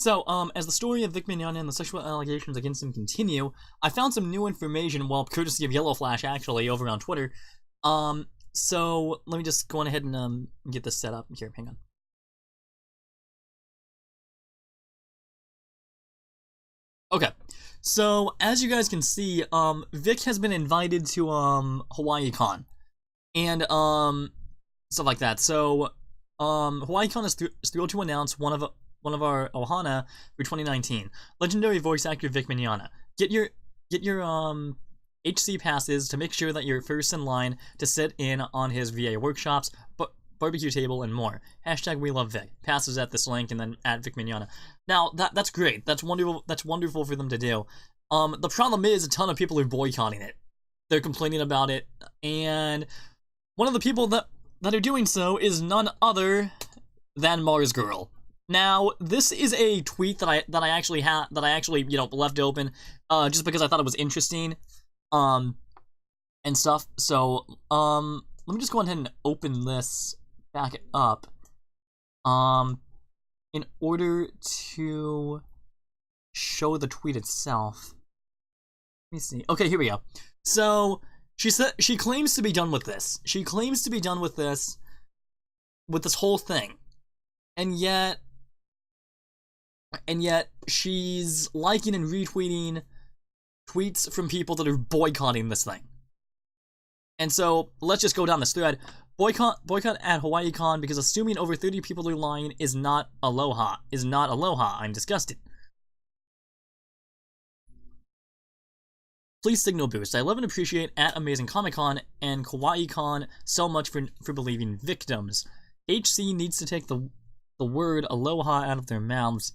So, as the story of Vic Mignogna and the sexual allegations against him continue, I found some new information, well, courtesy of Yellow Flash, actually, over on Twitter. So, let me just go on ahead and, get this set up. Here, hang on. Okay, so, as you guys can see, Vic has been invited to, HawaiiCon. And, stuff like that. So, HawaiiCon is thrilled to announce one of our ohana for 2019. Legendary voice actor Vic Mignogna. Get your HC passes to make sure that you're first in line to sit in on his VA workshops, barbecue table, and more. Hashtag we love Vic. Passes at this link and then at Vic Mignogna. Now that's great. That's wonderful. That's wonderful for them to do. The problem is a ton of people are boycotting it. They're complaining about it, and one of the people that are doing so is none other than Marzgurl. Now, this is a tweet that I actually left open, just because I thought it was interesting, and stuff. So, let me just go ahead and open this back up, in order to show the tweet itself. Let me see. Okay, here we go. So, she claims to be done with this. She claims to be done with this whole thing, and yet she's liking and retweeting tweets from people that are boycotting this thing. And so, let's just go down this thread. Boycott at HawaiiCon because assuming over 30 people are lying is not aloha. I'm disgusted. Please signal boost. I love and appreciate at Amazing Comic Con and HawaiiCon so much for believing victims. HC needs to take the word aloha out of their mouths.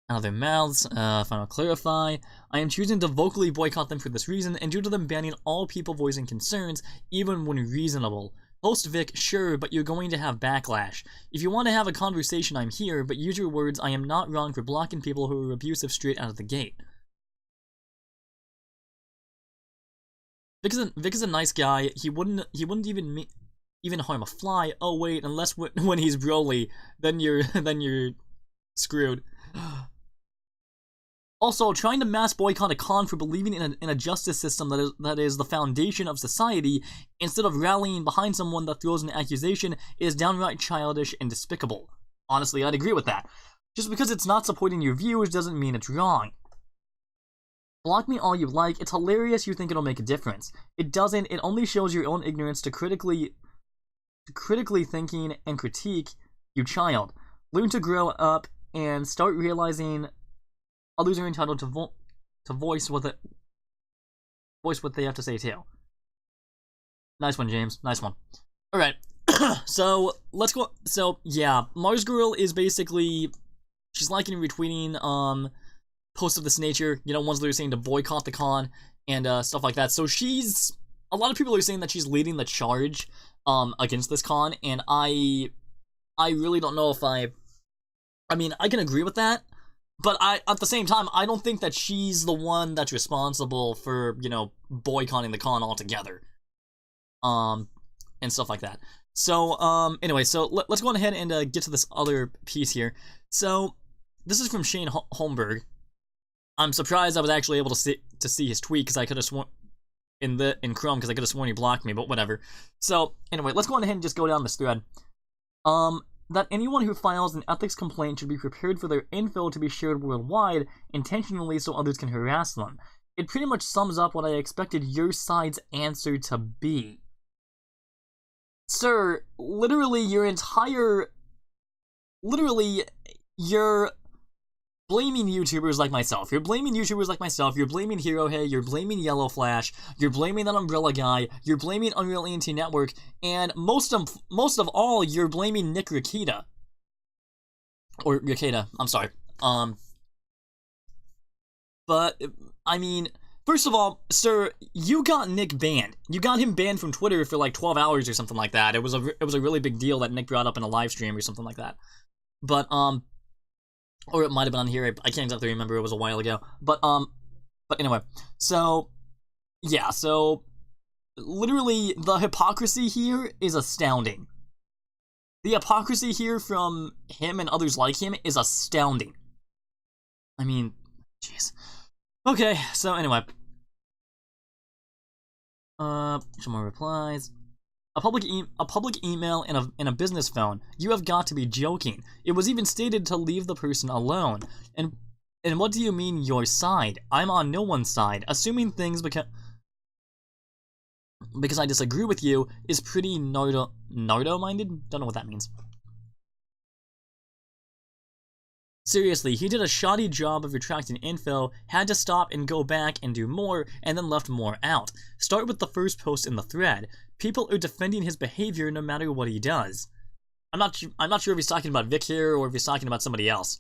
If I'll clarify, I am choosing to vocally boycott them for this reason, and due to them banning all people voicing concerns, even when reasonable. Host Vic, sure, but you're going to have backlash. If you want to have a conversation, I'm here, but use your words. I am not wrong for blocking people who are abusive straight out of the gate. Vic is a nice guy. He wouldn't even harm a fly. Oh wait, unless when he's Broly, then you're screwed. Also, trying to mass boycott a con for believing in a justice system that is the foundation of society, instead of rallying behind someone that throws an accusation, is downright childish and despicable. Honestly, I'd agree with that. Just because it's not supporting your views doesn't mean it's wrong. Block me all you like, it's hilarious you think it'll make a difference. It doesn't, it only shows your own ignorance to critically thinking and critique, you child. Learn to grow up and start realizing others are entitled to voice what they have to say too. Nice one, James. Nice one. Alright. So, let's go. So, yeah. Marzgurl is basically, she's liking and retweeting, posts of this nature, ones that are saying to boycott the con, and, stuff like that. So a lot of people are saying that she's leading the charge, against this con, and I really don't know if I can agree with that, but at the same time, I don't think that she's the one that's responsible for, boycotting the con altogether. And stuff like that. So, anyway, so let's go on ahead and, get to this other piece here. So, this is from Shane Holmberg. I'm surprised I was actually able to see his tweet, because I could have sworn in Chrome, because I could have sworn he blocked me, but whatever. So, anyway, let's go on ahead and just go down this thread. That anyone who files an ethics complaint should be prepared for their info to be shared worldwide, intentionally so others can harass them. It pretty much sums up what I expected your side's answer to be. Sir, literally, you're blaming YouTubers like myself. You're blaming Hero Hey, you're blaming Yellow Flash, you're blaming that Umbrella guy, you're blaming Unreal ENT Network, and most of all, you're blaming Nick Rikita. Or Rikita, I'm sorry. But, first of all, sir, you got Nick banned. You got him banned from Twitter for like 12 hours or something like that. It was a really big deal that Nick brought up in a live stream or something like that. But, or it might have been on here, I can't exactly remember, it was a while ago. But anyway, so, yeah, so, literally, the hypocrisy here is astounding. The hypocrisy here from him and others like him is astounding. I mean, jeez. Okay, so anyway. Some more replies. A public email and a business phone. You have got to be joking. It was even stated to leave the person alone. And what do you mean your side? I'm on no one's side. Assuming things because I disagree with you is pretty nardo-minded? Don't know what that means. Seriously, he did a shoddy job of retracting info, had to stop and go back and do more, and then left more out. Start with the first post in the thread. People are defending his behavior no matter what he does. I'm not sure if he's talking about Vic here or if he's talking about somebody else.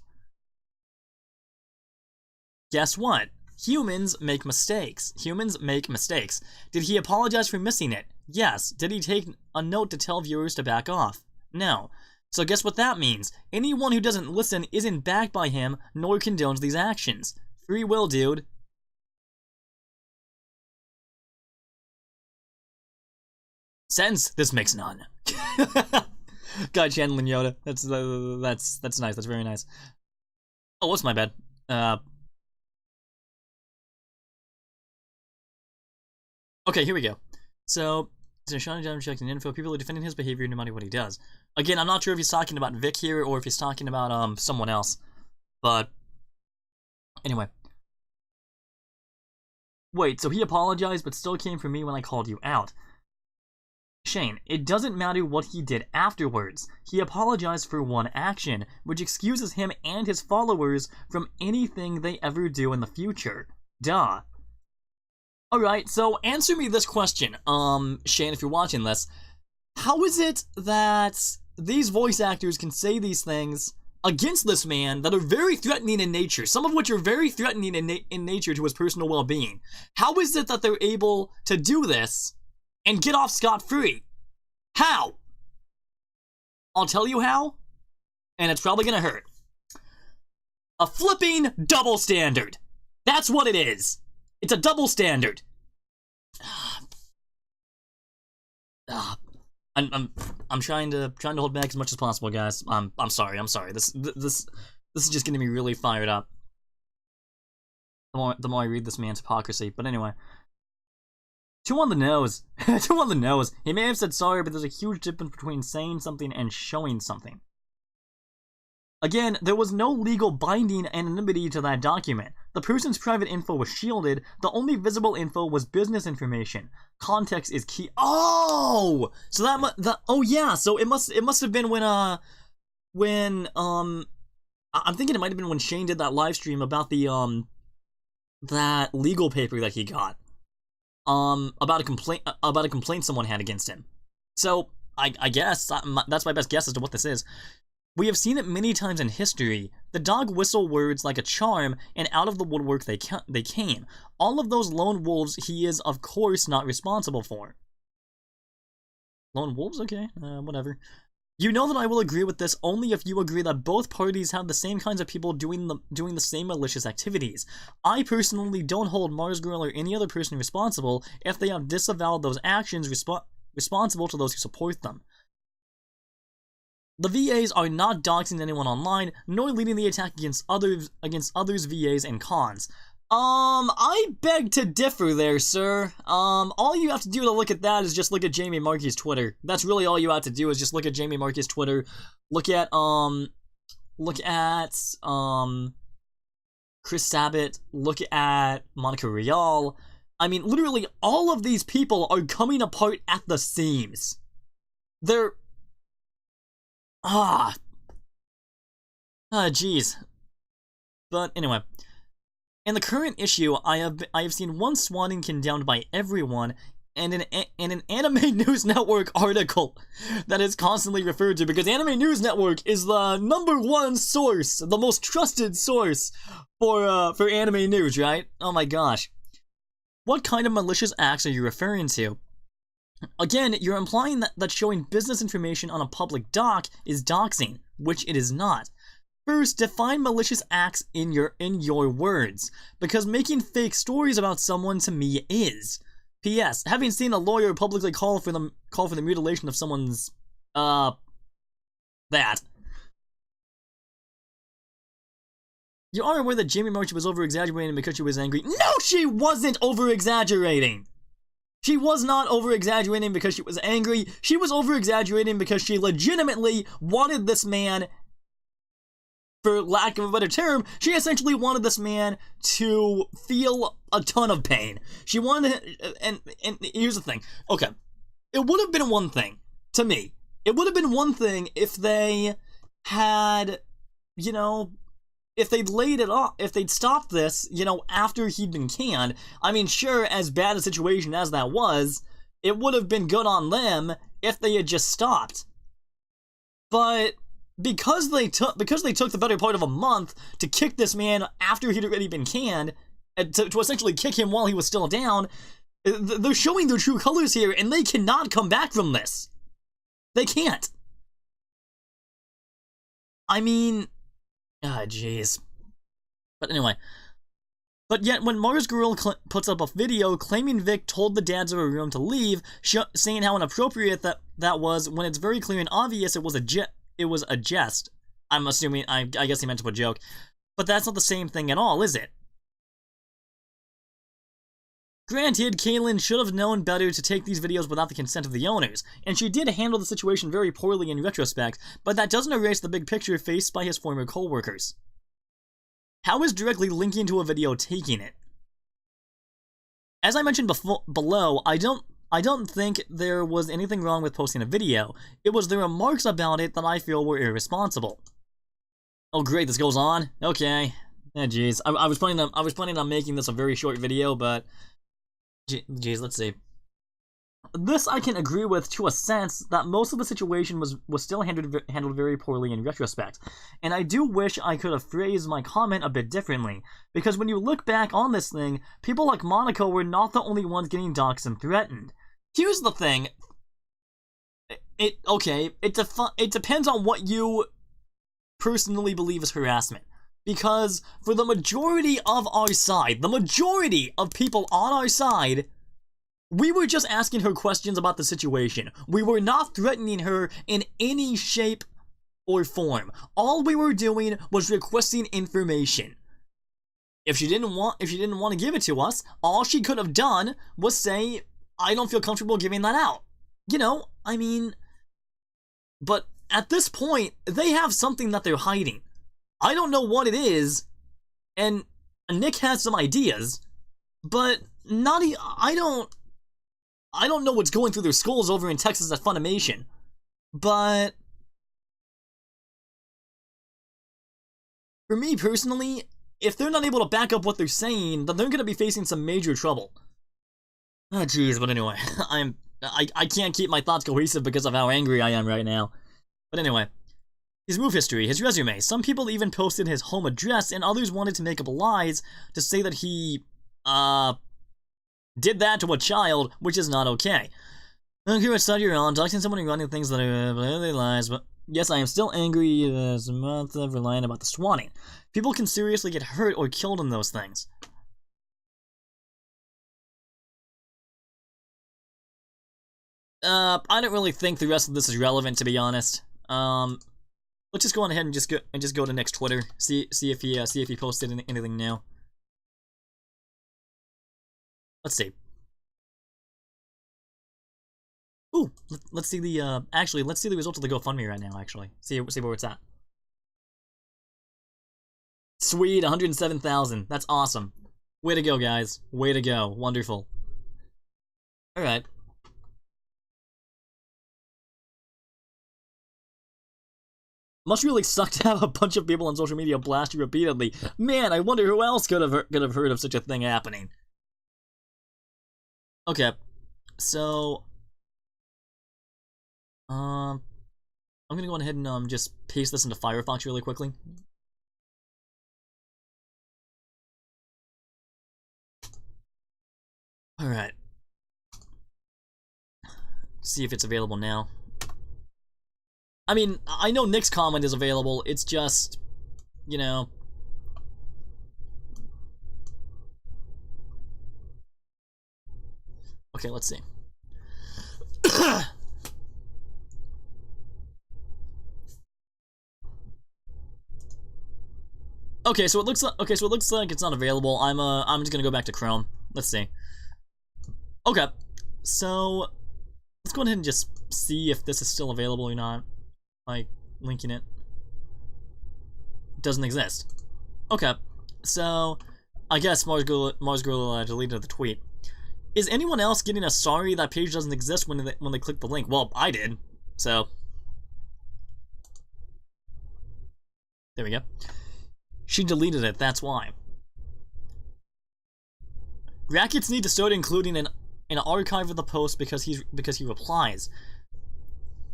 Guess what? Humans make mistakes. Humans make mistakes. Did he apologize for missing it? Yes. Did he take a note to tell viewers to back off? No. So guess what that means? Anyone who doesn't listen isn't backed by him, nor condones these actions. Free will, dude. Sense? This makes none. God channeling Yoda. That's nice. That's very nice. Oh, what's my bad? Okay, here we go. So, Sean John checking info. People are defending his behavior no matter what he does. Again, I'm not sure if he's talking about Vic here or if he's talking about someone else. But anyway. Wait, so he apologized but still came for me when I called you out. Shane, it doesn't matter what he did afterwards. He apologized for one action, which excuses him and his followers from anything they ever do in the future. Duh. Alright, so answer me this question, Shane, if you're watching this. How is it that these voice actors can say these things against this man that are very threatening in nature, some of which are very threatening in nature to his personal well-being? How is it that they're able to do this and get off scot-free? How? I'll tell you how, and it's probably gonna hurt. A flipping double standard. That's what it is. It's a double standard. I'm trying to hold back as much as possible, guys. I'm sorry. This is just getting me really fired up. The more I read this man's hypocrisy. But anyway. Too on the nose. Too on the nose. He may have said sorry, but there's a huge difference between saying something and showing something. Again, there was no legal binding anonymity to that document. The person's private info was shielded. The only visible info was business information. Context is key. Oh, so oh yeah. So it must have been when I'm thinking it might have been when Shane did that live stream about the that legal paper that he got about a complaint someone had against him. So I guess that's my best guess as to what this is. We have seen it many times in history. The dog whistle words like a charm, and out of the woodwork they came. All of those lone wolves he is, of course, not responsible for. Lone wolves? Okay, whatever. You know that I will agree with this only if you agree that both parties have the same kinds of people doing the same malicious activities. I personally don't hold Marzgurl or any other person responsible if they have disavowed those actions responsible to those who support them. The VAs are not doxing anyone online, nor leading the attack against others VAs and cons. I beg to differ there, sir. All you have to do to look at that is just look at Jamie Markey's Twitter. That's really all you have to do is just look at Jamie Markey's Twitter. Look at Chris Sabat. Look at Monica Rial. I mean, literally all of these people are coming apart at the seams. They're... Jeez. But anyway, in the current issue, I have seen one swatting condemned by everyone, and an Anime News Network article that is constantly referred to, because Anime News Network is the #1 source, the most trusted source for anime news, right? Oh my gosh. What kind of malicious acts are you referring to? Again, you're implying that showing business information on a public doc is doxing, which it is not. First, define malicious acts in your words, because making fake stories about someone to me is. P.S. Having seen a lawyer publicly call for the mutilation of someone's that. You are aware that Jamie March was over-exaggerating because she was angry? No, she wasn't over-exaggerating! She was not over-exaggerating because she was angry. She was over-exaggerating because she legitimately wanted this man, for lack of a better term, she essentially wanted this man to feel a ton of pain. She wanted, and here's the thing. Okay, it would have been one thing, to me. It would have been one thing if they had, you know, if they'd laid it off, if they'd stopped this, you know, after he'd been canned. I mean, sure, as bad a situation as that was, it would have been good on them if they had just stopped. But because they took the better part of a month to kick this man after he'd already been canned, to essentially kick him while he was still down, they're showing their true colors here, and they cannot come back from this. They can't. I mean, jeez. But anyway. But yet, when Marzgurl puts up a video claiming Vic told the dads of her room to leave, saying how inappropriate that was, when it's very clear and obvious it was a jest. I'm assuming, I guess he meant to put joke. But that's not the same thing at all, is it? Granted, Kaylin should have known better to take these videos without the consent of the owners, and she did handle the situation very poorly in retrospect, but that doesn't erase the big picture faced by his former co-workers. How is directly linking to a video taking it? As I mentioned below, I don't think there was anything wrong with posting a video. It was the remarks about it that I feel were irresponsible. Oh great, this goes on? Okay. Jeez. I was planning on making this a very short video, but jeez, let's see. This I can agree with to a sense that most of the situation was still handled very poorly in retrospect, and I do wish I could have phrased my comment a bit differently, because when you look back on this thing, people like Monaco were not the only ones getting doxxed and threatened. Here's the thing. It depends on what you personally believe is harassment. Because for the majority of our side, the majority of people on our side, we were just asking her questions about the situation. We were not threatening her in any shape or form. All we were doing was requesting information. If she didn't want to give it to us, all she could have done was say, I don't feel comfortable giving that out. You know, I mean, but at this point, they have something that they're hiding. I don't know what it is, and Nick has some ideas, but I don't know what's going through their skulls over in Texas at Funimation, but for me personally, if they're not able to back up what they're saying, then they're going to be facing some major trouble. Oh jeez, but anyway, I can't keep my thoughts cohesive because of how angry I am right now. But anyway. His move history, his resume. Some people even posted his home address, and others wanted to make up lies to say that he, did that to a child, which is not okay. Okay, what side you're on, doxing someone and running things that are blatantly lies, but yes, I am still angry as a month of relying about the swatting. People can seriously get hurt or killed in those things. I don't really think the rest of this is relevant, to be honest. Let's just go on ahead and just go to Nick's Twitter. See if he posted anything new. Let's see. Ooh, let's see the actually let's see the results of the GoFundMe right now. Actually, see where it's at. Sweet, 107,000. That's awesome. Way to go, guys. Way to go. Wonderful. All right. Must really suck to have a bunch of people on social media blast you repeatedly. Man, I wonder who else could have heard of such a thing happening. Okay, so I'm gonna go ahead and just paste this into Firefox really quickly. All right. See if it's available now. I mean, I know Nick's comment is available, it's just, you know. Okay, let's see. Okay, so it looks like it's not available. I'm just gonna go back to Chrome. Let's see. Okay, so let's go ahead and just see if this is still available or not. Like linking it doesn't exist. Okay, so I guess Marzgurl deleted the tweet. Is anyone else getting a sorry that page doesn't exist when they click the link? Well, I did. So there we go. She deleted it, that's why. Rackets need to start including an archive of the post because he replies.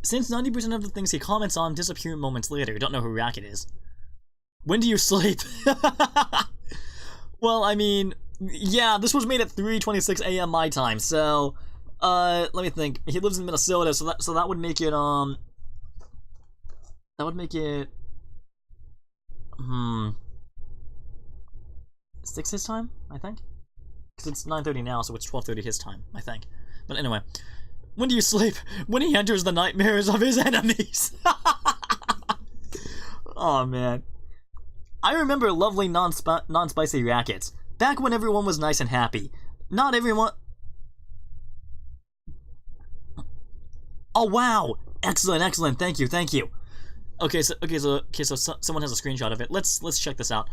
Since 90% of the things he comments on disappear moments later. Don't know who Racket is. When do you sleep? Well, I mean, yeah, this was made at 3:26 a.m. my time, so let me think. He lives in Minnesota, so that would make it 6 his time, I think? Because it's 9:30 now, so it's 12:30 his time, I think. But anyway, when do you sleep? When he enters the nightmares of his enemies. Oh man, I remember lovely non-spicy rackets back when everyone was nice and happy. Not everyone. Oh wow, excellent. Thank you. Okay, so someone has a screenshot of it. Let's check this out.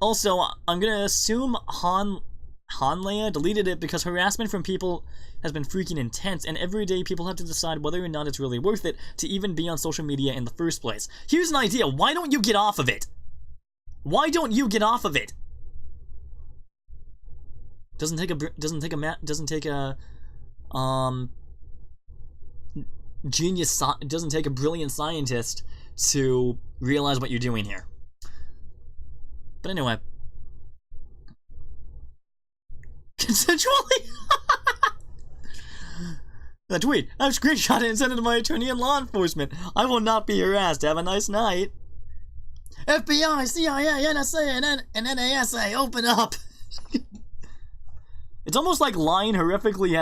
Also, I'm gonna assume Hanlea deleted it because harassment from people has been freaking intense, and every day people have to decide whether or not it's really worth it to even be on social media in the first place. Here's an idea. Why don't you get off of it? Why don't you get off of it? Doesn't take a genius. It doesn't take a brilliant scientist to realize what you're doing here. But anyway, consensually. The tweet. I've screenshot it and sent it to my attorney and law enforcement. I will not be harassed. Have a nice night. FBI, CIA, NSA, and NASA, open up. It's almost like lying horrifically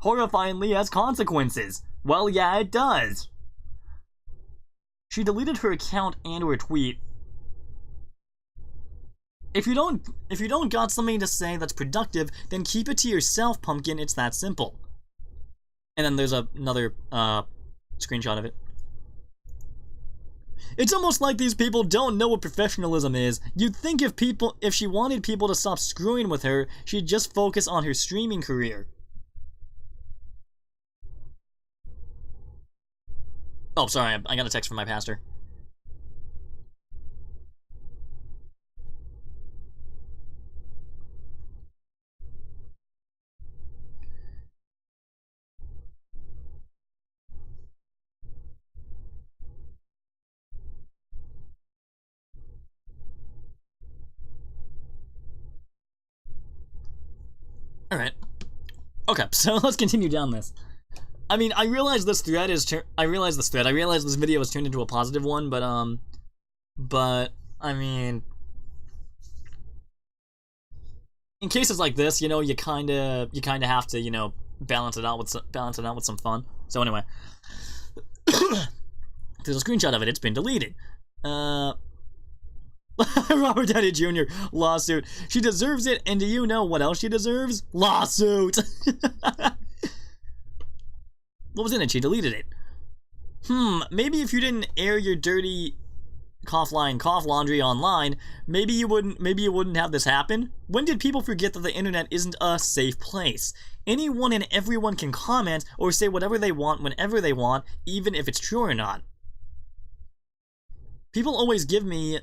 horrifyingly has consequences. Well, yeah, it does. She deleted her account and her tweet. If you don't got something to say that's productive, then keep it to yourself, pumpkin. It's that simple. And then there's another screenshot of it. It's almost like these people don't know what professionalism is. You'd think if she wanted people to stop screwing with her, she'd just focus on her streaming career. Oh, sorry, I got a text from my pastor. Alright. Okay, so let's continue down this. I mean, I realize this video is turned into a positive one, but I mean, in cases like this, you know, you kind of have to, you know, balance it out with some fun. So anyway, there's a screenshot of it. It's been deleted. Robert Downey Jr. lawsuit. She deserves it, and do you know what else she deserves? Lawsuit. What was in it? She deleted it. Maybe if you didn't air your dirty cough laundry online, maybe you wouldn't have this happen. When did people forget that the internet isn't a safe place? Anyone and everyone can comment or say whatever they want whenever they want, even if it's true or not. People always give me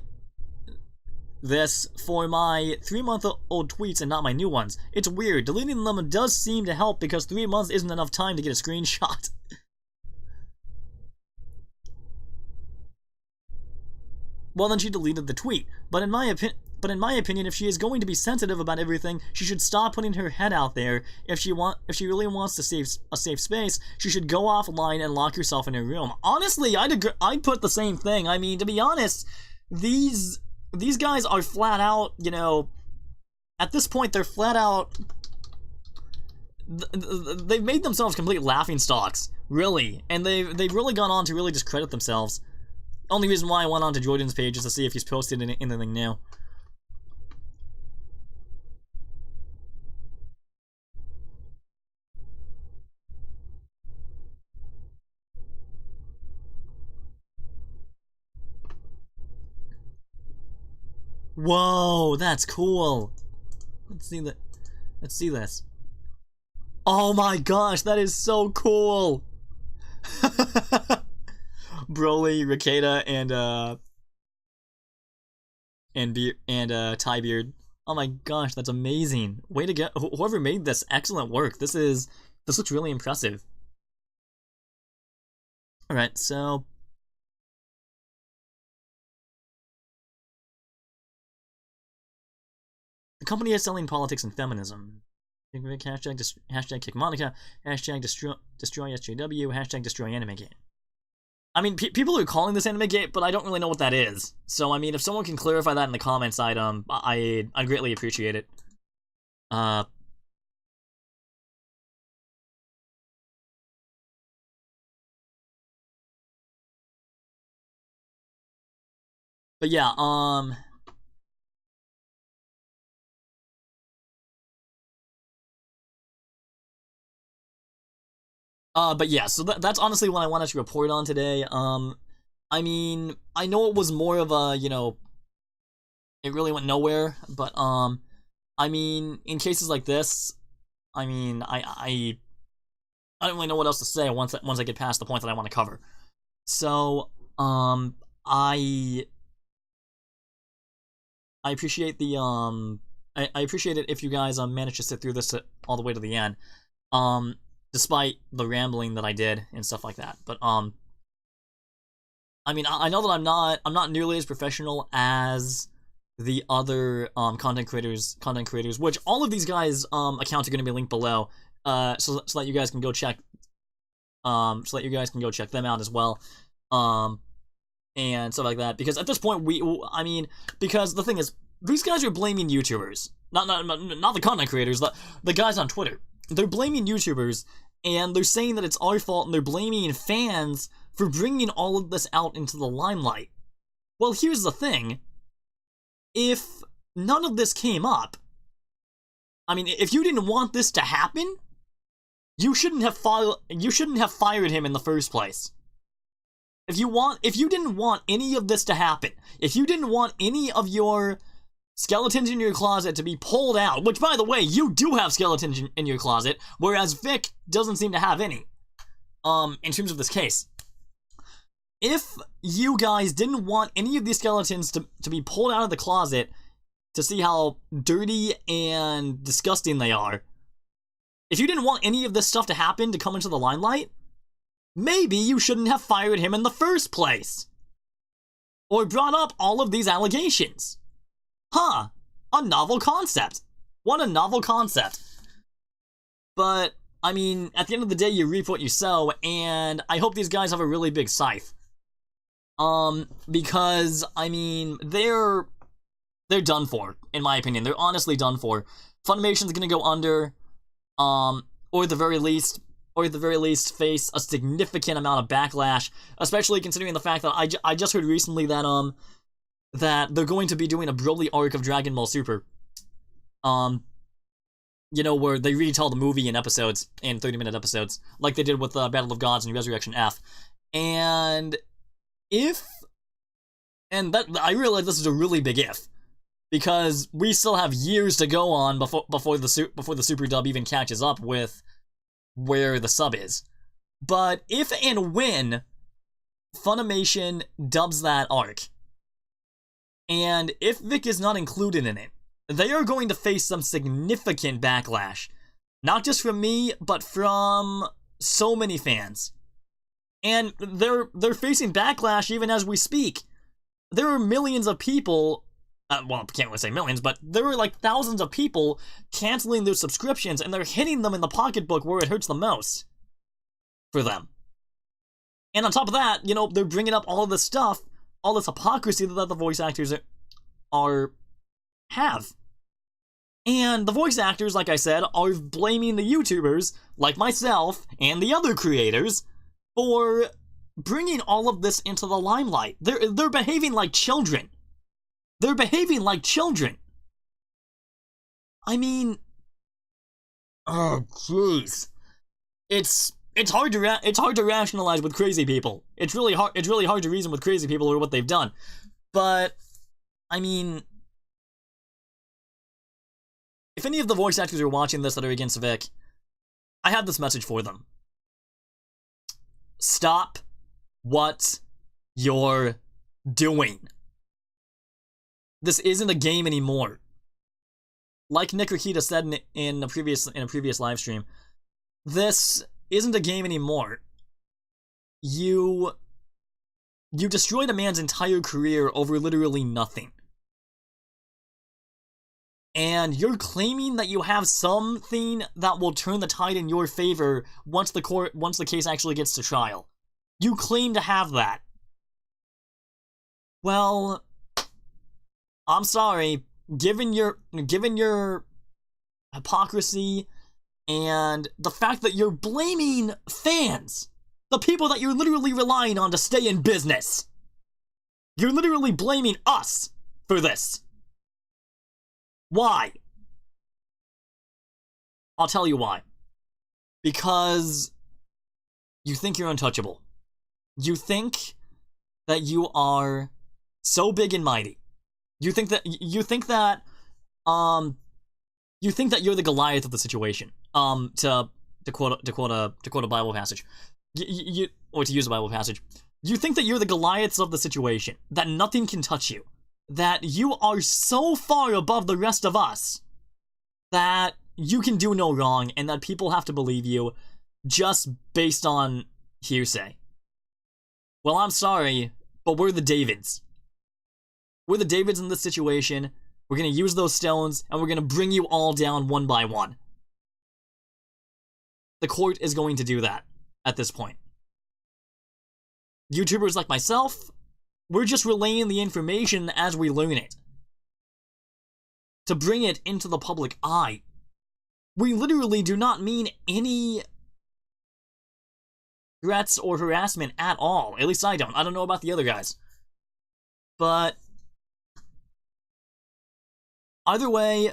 this for my 3-month-old tweets and not my new ones. It's weird. Deleting them does seem to help because 3 months isn't enough time to get a screenshot. Well, then she deleted the tweet. But in my opinion, if she is going to be sensitive about everything, she should stop putting her head out there. If she really wants to save a safe space, she should go offline and lock herself in her room. Honestly, I'd put the same thing. I mean, to be honest, these guys are flat out, you know, at this point, they're flat out, they've made themselves complete laughingstocks, really, and they've really gone on to really discredit themselves. Only reason why I went on to Jordan's page is to see if he's posted anything new. Whoa, that's cool. Let's see that. Let's see this. Oh my gosh, that is so cool. Broly, Ricada, and Tybeard. Oh my gosh, that's amazing. Way to go. Whoever made this, excellent work. This looks really impressive. Alright, so the company is selling politics and feminism. Hashtag kick Monica, hashtag destroy SJW, hashtag destroy anime game. I mean, people are calling this anime gate, but I don't really know what that is. So, I mean, if someone can clarify that in the comments, I'd greatly appreciate it. But yeah, but yeah, so that's honestly what I wanted to report on today. I mean, I know it was more of a, you know, it really went nowhere, but, I mean, in cases like this, I mean, I don't really know what else to say once I get past the point that I want to cover. So, I appreciate the, I appreciate it if you guys, manage to sit through this all the way to the end. Despite the rambling that I did and stuff like that. But, I mean, I know that I'm not nearly as professional as the other, content creators, which all of these guys, accounts are going to be linked below, so that you guys can go check, them out as well, and stuff like that, because at this point, I mean, because the thing is, these guys are blaming YouTubers, not the content creators, the guys on Twitter. They're blaming YouTubers, and they're saying that it's our fault, and they're blaming fans for bringing all of this out into the limelight. Well, here's the thing. If none of this came up, I mean, if you didn't want this to happen, you shouldn't have fired him in the first place. If you didn't want any of this to happen, if you didn't want any of your skeletons in your closet to be pulled out, which, by the way, you do have skeletons in your closet, whereas Vic doesn't seem to have any, in terms of this case. If you guys didn't want any of these skeletons to be pulled out of the closet to see how dirty and disgusting they are, if you didn't want any of this stuff to happen, to come into the limelight, maybe you shouldn't have fired him in the first place. Or brought up all of these allegations. Huh, a novel concept. What a novel concept. But, I mean, at the end of the day, you reap what you sow, and I hope these guys have a really big scythe. Because, I mean, they're done for, in my opinion. They're honestly done for. Funimation's gonna go under, or at the very least, face a significant amount of backlash, especially considering the fact that I just heard recently that, that they're going to be doing a Broly arc of Dragon Ball Super. You know, where they retell the movie in episodes, in 30-minute episodes, like they did with Battle of Gods and Resurrection F. And I realize this is a really big if, because we still have years to go on before the Super Dub even catches up with where the sub is. But if and when Funimation dubs that arc, and if Vic is not included in it, they are going to face some significant backlash. Not just from me, but from so many fans. And they're facing backlash even as we speak. There are millions of people, well, I can't really say millions, but there are like thousands of people canceling their subscriptions, and they're hitting them in the pocketbook where it hurts the most for them. And on top of that, you know, they're bringing up all of this stuff, all this hypocrisy that the voice actors have. And the voice actors, like I said, are blaming the YouTubers, like myself and the other creators, for bringing all of this into the limelight. They're behaving like children. They're behaving like children. I mean, oh jeez, it's hard to rationalize with crazy people. It's really hard to reason with crazy people or what they've done. But I mean, if any of the voice actors are watching this that are against Vic, I have this message for them. Stop what you're doing. This isn't a game anymore. Like Nick Rakita said in a previous live stream, this isn't a game anymore. You destroyed a man's entire career over literally nothing. And you're claiming that you have something that will turn the tide in your favor once the case actually gets to trial. You claim to have that. Well, I'm sorry. Given your hypocrisy and the fact that you're blaming fans, the people that you're literally relying on to stay in business, you're literally blaming us for this. Why? I'll tell you why. Because you think you're untouchable. You think that you are so big and mighty. You think that you're the Goliath of the situation. To quote a Bible passage, or to use a Bible passage, you think that you're the Goliaths of the situation, that nothing can touch you, that you are so far above the rest of us that you can do no wrong, and that people have to believe you just based on hearsay. Well, I'm sorry, but we're the Davids. We're the Davids in this situation. We're going to use those stones, and we're going to bring you all down one by one. The court is going to do that at this point. YouTubers like myself, we're just relaying the information as we learn it, to bring it into the public eye. We literally do not mean any threats or harassment at all. At least I don't. I don't know about the other guys. But either way,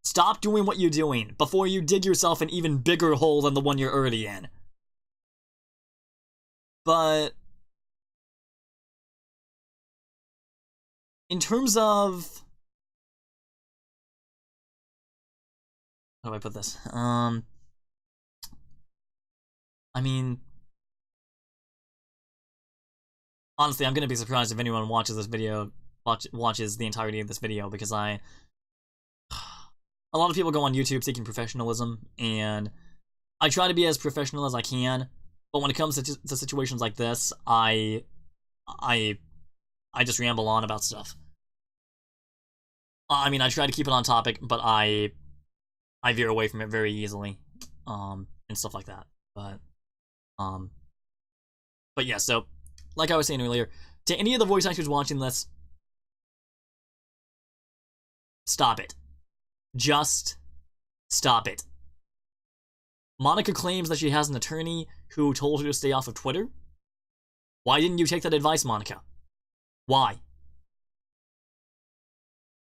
stop doing what you're doing before you dig yourself an even bigger hole than the one you're already in. But in terms of, how do I put this? I mean, honestly, I'm gonna be surprised if anyone watches this video, watches the entirety of this video, because a lot of people go on YouTube seeking professionalism, and I try to be as professional as I can, but when it comes to situations like this, I just ramble on about stuff. I mean, I try to keep it on topic, but I veer away from it very easily, and stuff like that. But yeah, so, like I was saying earlier, to any of the voice actors watching this, stop it. Just stop it. Monica claims that she has an attorney who told her to stay off of Twitter. Why didn't you take that advice, Monica? Why?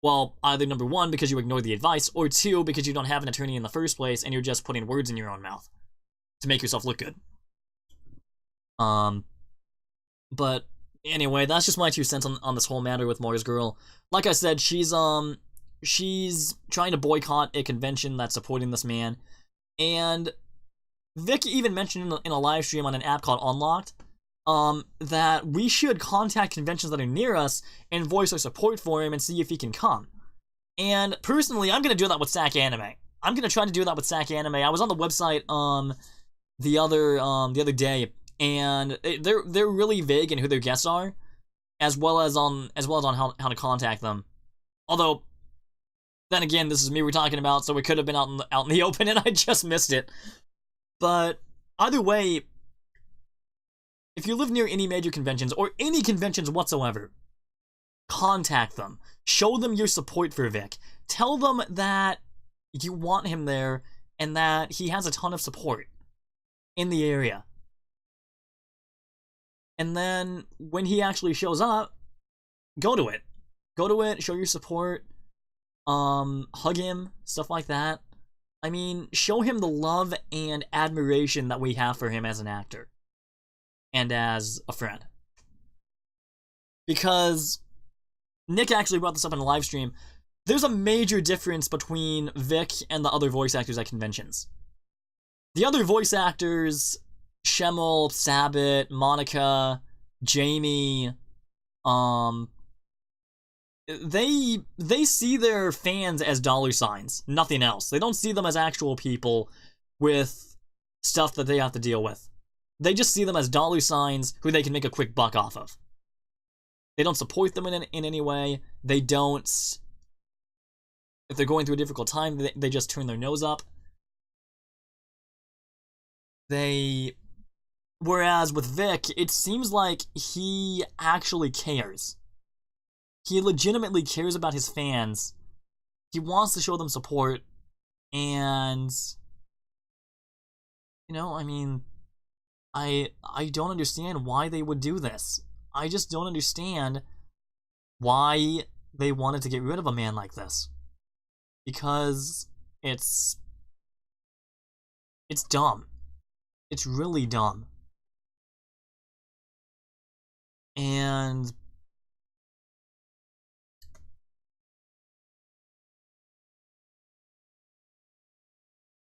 Well, either number one, because you ignored the advice, or two, because you don't have an attorney in the first place and you're just putting words in your own mouth to make yourself look good. But anyway, that's just my 2 cents on this whole matter with Marzgurl. Like I said, she's trying to boycott a convention that's supporting this man, and Vic even mentioned in a live stream on an app called Unlocked, that we should contact conventions that are near us and voice our support for him and see if he can come. And personally, I'm gonna do that with SAC Anime. I'm gonna try to do that with SAC Anime. I was on the website the other day, and they're really vague in who their guests are, as well as on how to contact them. Although, then again, this is me we're talking about, so it could have been out in the open and I just missed it. But either way, if you live near any major conventions, or any conventions whatsoever, contact them. Show them your support for Vic. Tell them that you want him there, and that he has a ton of support in the area. And then when he actually shows up, go to it. Go to it, show your support, hug him, stuff like that. I mean, show him the love and admiration that we have for him as an actor and as a friend. Because Nick actually brought this up in a live stream. There's a major difference between Vic and the other voice actors at conventions. The other voice actors, Schemmel, Sabat, Monica, Jamie, they see their fans as dollar signs, nothing else. They don't see them as actual people with stuff that they have to deal with. They just see them as dollar signs who they can make a quick buck off of. They don't support them in any way. They don't... If they're going through a difficult time, they just turn their nose up. Whereas with Vic, it seems like he actually cares. He legitimately cares about his fans. He wants to show them support. And... You know, I mean... I don't understand why they would do this. I just don't understand why they wanted to get rid of a man like this. Because it's dumb. It's really dumb. And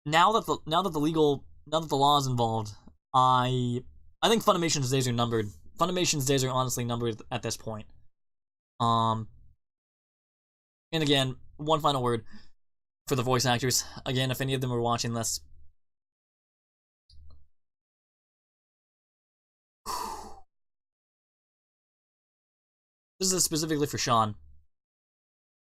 now that the law is involved, I think Funimation's days are numbered. Funimation's days are honestly numbered at this point. And again, one final word for the voice actors. Again, if any of them are watching this, this is specifically for Sean.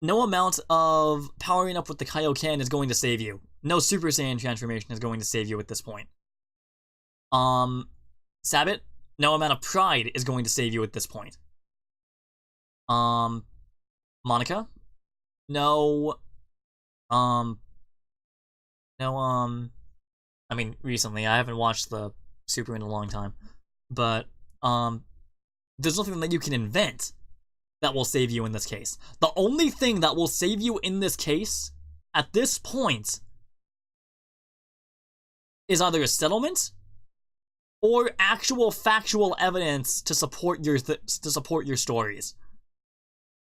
No amount of powering up with the Kaioken is going to save you. No Super Saiyan transformation is going to save you at this point. Sabat, no amount of pride is going to save you at this point. Monica, no, I mean, recently, I haven't watched the Super in a long time, but, there's nothing that you can invent that will save you in this case. The only thing that will save you in this case, at this point, is either a settlement or actual factual evidence to support your stories.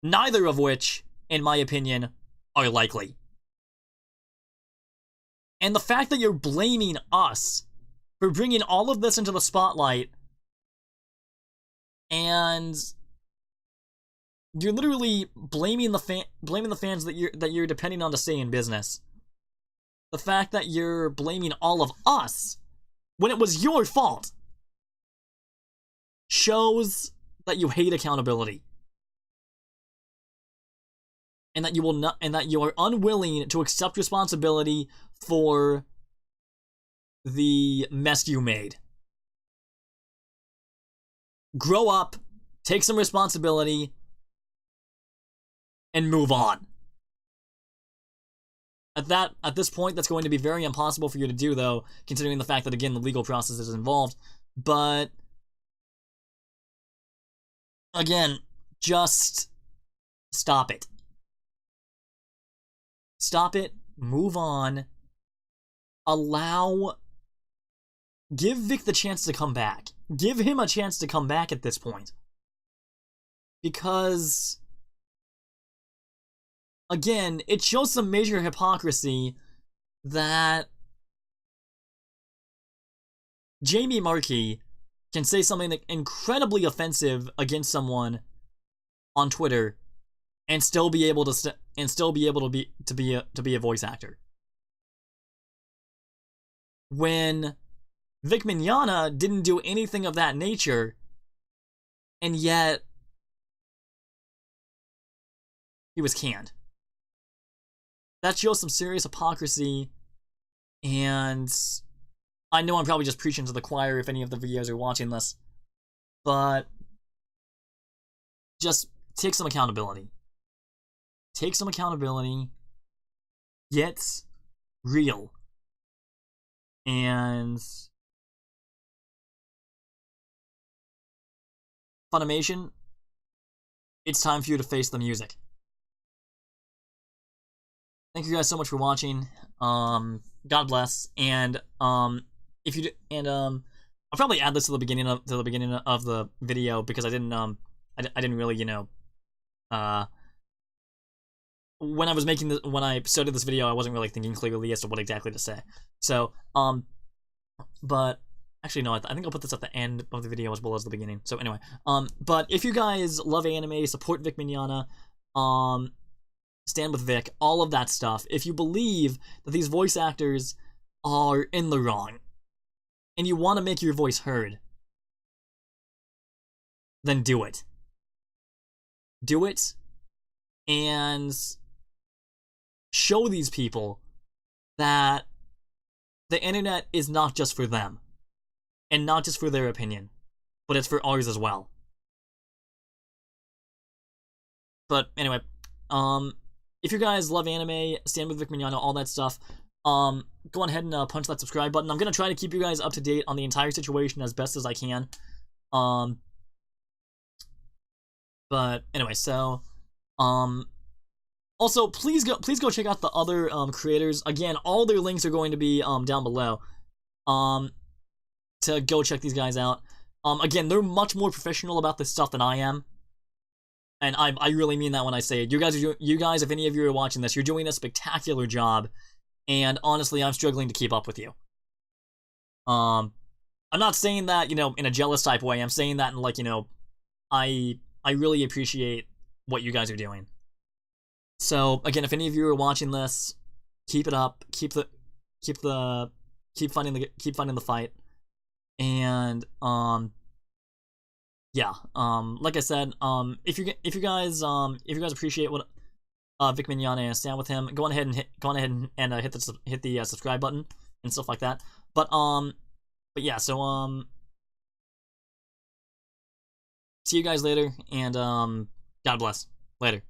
Neither of which, in my opinion, are likely. And the fact that you're blaming us for bringing all of this into the spotlight, and you're literally blaming the fans that you're depending on to stay in business. The fact that you're blaming all of us when it was your fault shows that you hate accountability. And that you are unwilling to accept responsibility for the mess you made. Grow up, take some responsibility, and move on. At this point, that's going to be very impossible for you to do, though, considering the fact that, again, the legal process is involved. But again, just stop it. Stop it, move on, give Vic the chance to come back. Give him a chance to come back at this point. Because, again, it shows some major hypocrisy that Jamie Markey can say something incredibly offensive against someone on Twitter and still be able to be a voice actor. When Vic Mignogna didn't do anything of that nature, and yet he was canned. That shows some serious hypocrisy, and I know I'm probably just preaching to the choir if any of the videos are watching this, but just take some accountability. Take some accountability. Get real. And Funimation, it's time for you to face the music. Thank you guys so much for watching. God bless. And if you I'll probably add this to the beginning of the video because I didn't really, you know, when I started this video, I wasn't really thinking clearly as to what exactly to say. So but actually no, I think I'll put this at the end of the video as well as the beginning. So anyway, but if you guys love anime, support Vic Mignogna, stand with Vic, all of that stuff. If you believe that these voice actors are in the wrong, and you want to make your voice heard, then do it. Do it, and show these people that the internet is not just for them, and not just for their opinion, but it's for ours as well. But anyway, if you guys love anime, stand with Vic Mignogna, all that stuff, go on ahead and punch that subscribe button. I'm gonna try to keep you guys up to date on the entire situation as best as I can. But anyway, so also please go check out the other creators. Again, all their links are going to be down below. To go check these guys out. Again, they're much more professional about this stuff than I am. And I really mean that when I say it. You guys, if any of you are watching this, you're doing a spectacular job. And honestly, I'm struggling to keep up with you. I'm not saying that, you know, in a jealous type way. I'm saying that in, like, you know, I really appreciate what you guys are doing. So again, if any of you are watching this, keep it up. Keep funding the fight. And yeah, like I said, if you guys appreciate what Vic Mignogna and stand with him, go on ahead and hit the subscribe button and stuff like that. But yeah, so see you guys later, and God bless. Later.